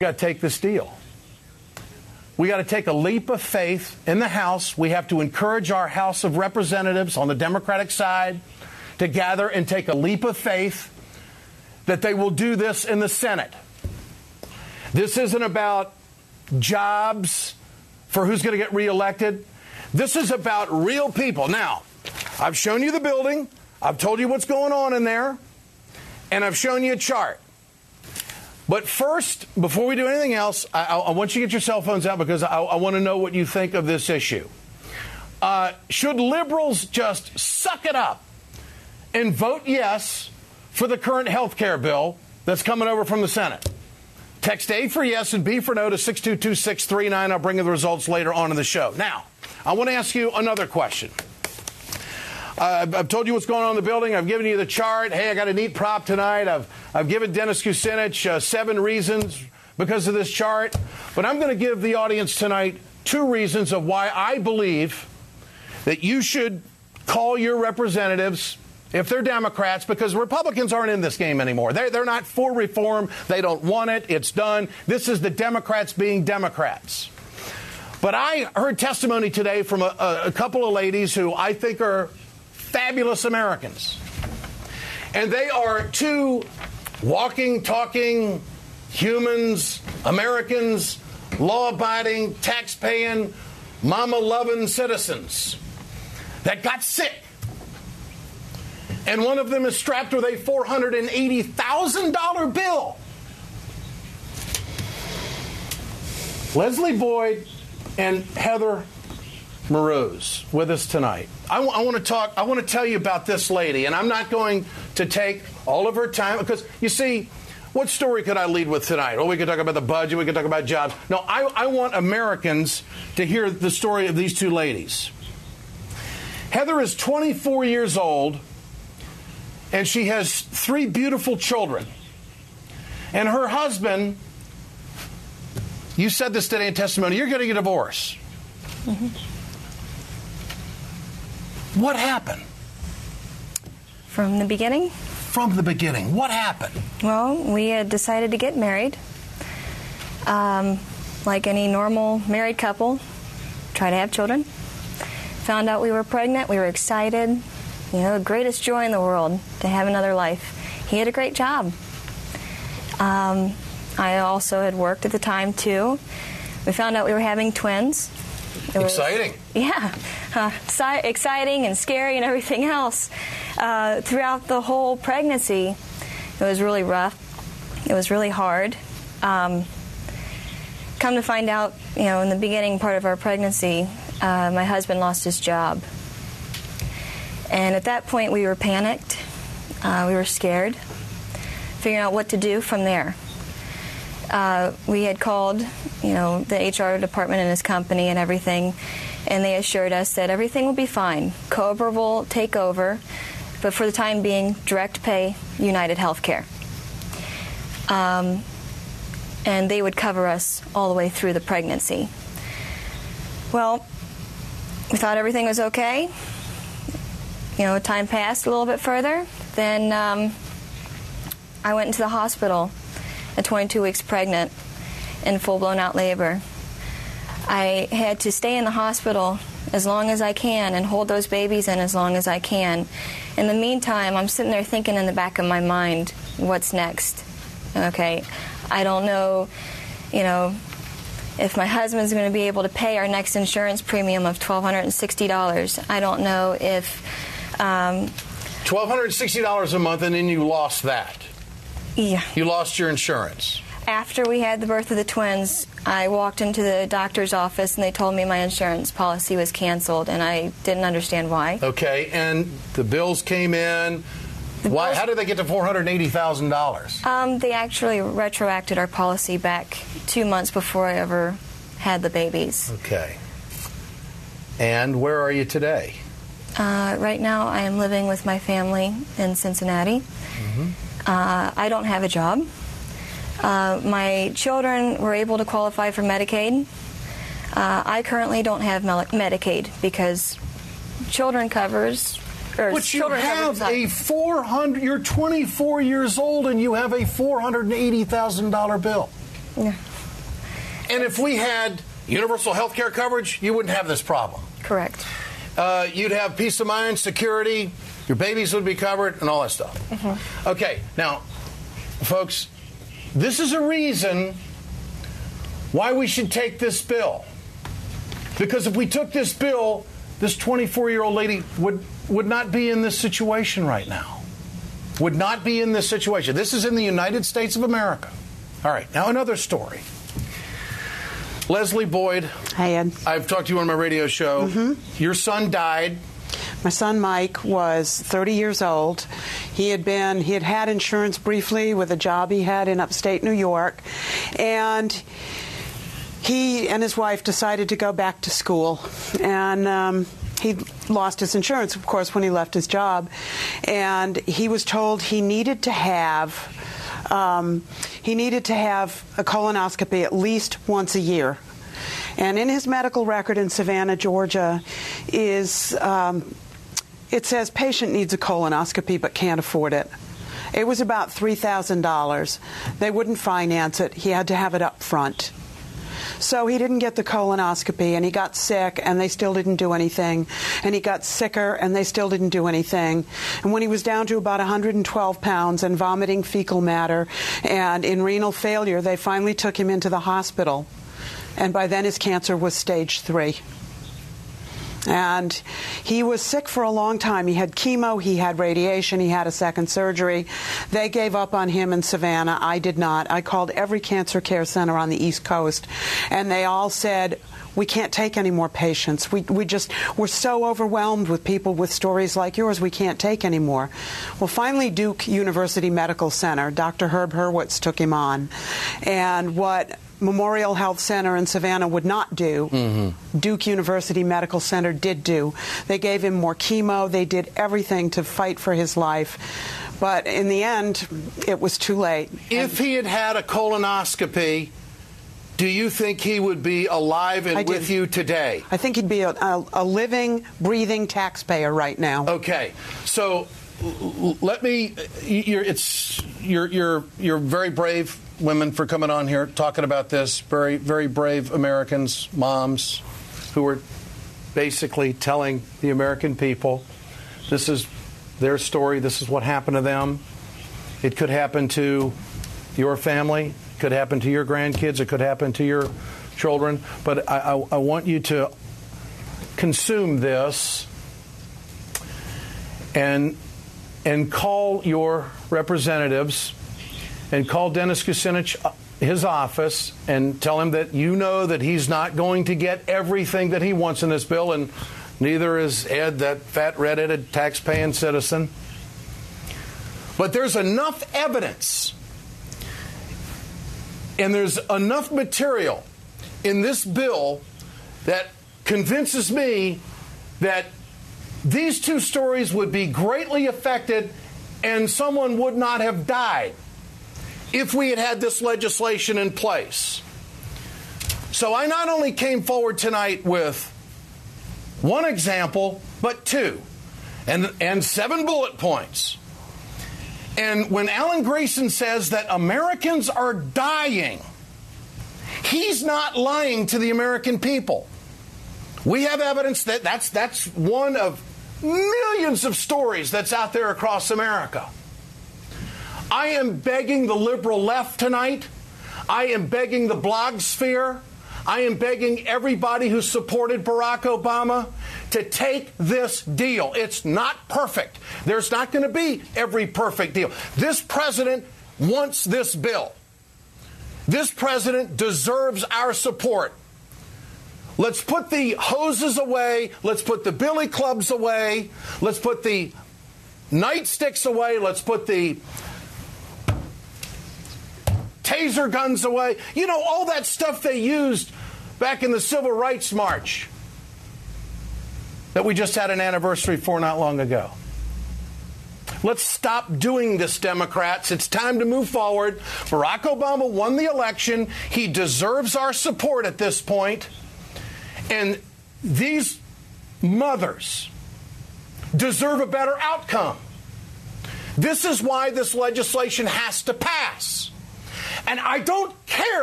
got to take this deal. We got to take a leap of faith in the House. We have to encourage our House of Representatives on the Democratic side to gather and take a leap of faith that they will do this in the Senate. This isn't about jobs for who's going to get reelected. This is about real people. Now, I've shown you the building. I've told you what's going on in there. And I've shown you a chart. But first, before we do anything else, I want you to get your cell phones out because I want to know what you think of this issue. Should liberals just suck it up and vote yes for the current health care bill that's coming over from the Senate? Text A for yes and B for no to 622-639. I'll bring you the results later on in the show. Now, I want to ask you another question. I've told you what's going on in the building. I've given you the chart. Hey, I got a neat prop tonight. I've given Dennis Kucinich 7 reasons because of this chart. But I'm going to give the audience tonight 2 reasons of why I believe that you should call your representatives if they're Democrats, because Republicans aren't in this game anymore. They're not for reform. They don't want it. It's done. This is the Democrats being Democrats. But I heard testimony today from a couple of ladies who I think are fabulous Americans. And they are 2 walking, talking humans, Americans, law-abiding, tax-paying, mama-loving citizens that got sick. And one of them is strapped with a $480,000 bill. Leslie Boyd and Heather Moroz with us tonight. I want to tell you about this lady, and I'm not going to take all of her time because, you see, what story could I lead with tonight? Oh, we could talk about the budget, we could talk about jobs. No, I want Americans to hear the story of these 2 ladies. Heather is 24 years old, and she has 3 beautiful children. And her husband, you said this today in testimony, you're getting a divorce. Mm-hmm. What happened? From the beginning? From the beginning. What happened? Well, we had decided to get married. Like any normal married couple, try to have children. Found out we were pregnant. We were excited. You know, the greatest joy in the world to have another life. He had a great job. I also had worked at the time, too. We found out we were having twins. Exciting. Yeah. Exciting and scary and everything else. Throughout the whole pregnancy, it was really rough. It was really hard. Come to find out, you know, in the beginning part of our pregnancy, my husband lost his job. And at that point, we were panicked. We were scared, figuring out what to do from there. We had called, you know, the HR department in his company and everything, and they assured us that everything will be fine. COBRA will take over, but for the time being, direct pay, United Healthcare. And they would cover us all the way through the pregnancy. Well, we thought everything was okay. You know, time passed a little bit further. Then I went into the hospital at 22 weeks pregnant in full-blown out labor. I had to stay in the hospital as long as I can and hold those babies in as long as I can. In the meantime, I'm sitting there thinking in the back of my mind, what's next? Okay, I don't know, you know, if my husband's going to be able to pay our next insurance premium of $1,260. I don't know if... $1,260 a month, and then you lost that. Yeah. You lost your insurance. After we had the birth of the twins, I walked into the doctor's office, and they told me my insurance policy was canceled, and I didn't understand why. Okay, and the bills came in. Why? How did they get to $480,000? They actually retroacted our policy back 2 months before I ever had the babies. Okay. And where are you today? Right now, I am living with my family in Cincinnati. Mm-hmm. I don't have a job. My children were able to qualify for Medicaid. I currently don't have Medicaid because children covers... But you have a you're 24 years old and you have a $480,000 bill. Yeah. And if we had universal health care coverage, you wouldn't have this problem. Correct. You'd have peace of mind, security, your babies would be covered, and all that stuff. Mm-hmm. Okay, now, folks, this is a reason why we should take this bill. Because if we took this bill, this 24-year-old lady would not be in this situation right now. Would not be in this situation. This is in the United States of America. All right, now another story. Leslie Boyd. Hi, Ed. I've talked to you on my radio show. Mm-hmm. Your son died. My son Mike was 30 years old. He had had insurance briefly with a job he had in upstate New York, and he and his wife decided to go back to school, and he lost his insurance, of course, when he left his job, and he was told he needed to have a colonoscopy at least once a year. And in his medical record in Savannah, Georgia, it says patient needs a colonoscopy but can't afford it. It was about $3,000. They wouldn't finance it. He had to have it up front. So he didn't get the colonoscopy, and he got sick, and they still didn't do anything. And he got sicker, and they still didn't do anything. And when he was down to about 112 pounds and vomiting fecal matter and in renal failure, they finally took him into the hospital. And by then his cancer was stage 3. And he was sick for a long time. He had chemo, he had radiation, he had a second surgery. They gave up on him in Savannah. I did not. I called every cancer care center on the East Coast, and they all said, we can't take any more patients. We're so overwhelmed with people with stories like yours, we can't take any more. Well, finally, Duke University Medical Center, Dr. Herb Hurwitz took him on. And what Memorial Health Center in Savannah would not do, Duke University Medical Center did do. They gave him more chemo. They did everything to fight for his life. But in the end, it was too late. If he had had a colonoscopy, do you think he would be alive and with you today? I think he'd be a living, breathing taxpayer right now. Okay. So let me, you're very brave women for coming on here talking about this. Very, very brave Americans, moms, who are basically telling the American people this is their story, this is what happened to them. It could happen to your family, it could happen to your grandkids, it could happen to your children. But I want you to consume this and call your representatives and call Dennis Kucinich, his office, and tell him that you know that he's not going to get everything that he wants in this bill, and neither is Ed, that fat, red-headed, tax-paying citizen. But there's enough evidence and there's enough material in this bill that convinces me that these two stories would be greatly affected and someone would not have died if we had had this legislation in place. So I not only came forward tonight with one example, but two, and 7 bullet points. And when Alan Grayson says that Americans are dying, he's not lying to the American people. We have evidence that that's one of millions of stories that's out there across America. I am begging the liberal left tonight. I am begging the blog sphere. I am begging everybody who supported Barack Obama to take this deal. It's not perfect. There's not going to be every perfect deal. This president wants this bill. This president deserves our support. Let's put the hoses away. Let's put the billy clubs away. Let's put the nightsticks away. Let's put the taser guns away. You know, all that stuff they used back in the Civil Rights March that we just had an anniversary for not long ago. Let's stop doing this, Democrats. It's time to move forward. Barack Obama won the election. He deserves our support at this point. And these mothers deserve a better outcome. This is why this legislation has to pass. And I don't care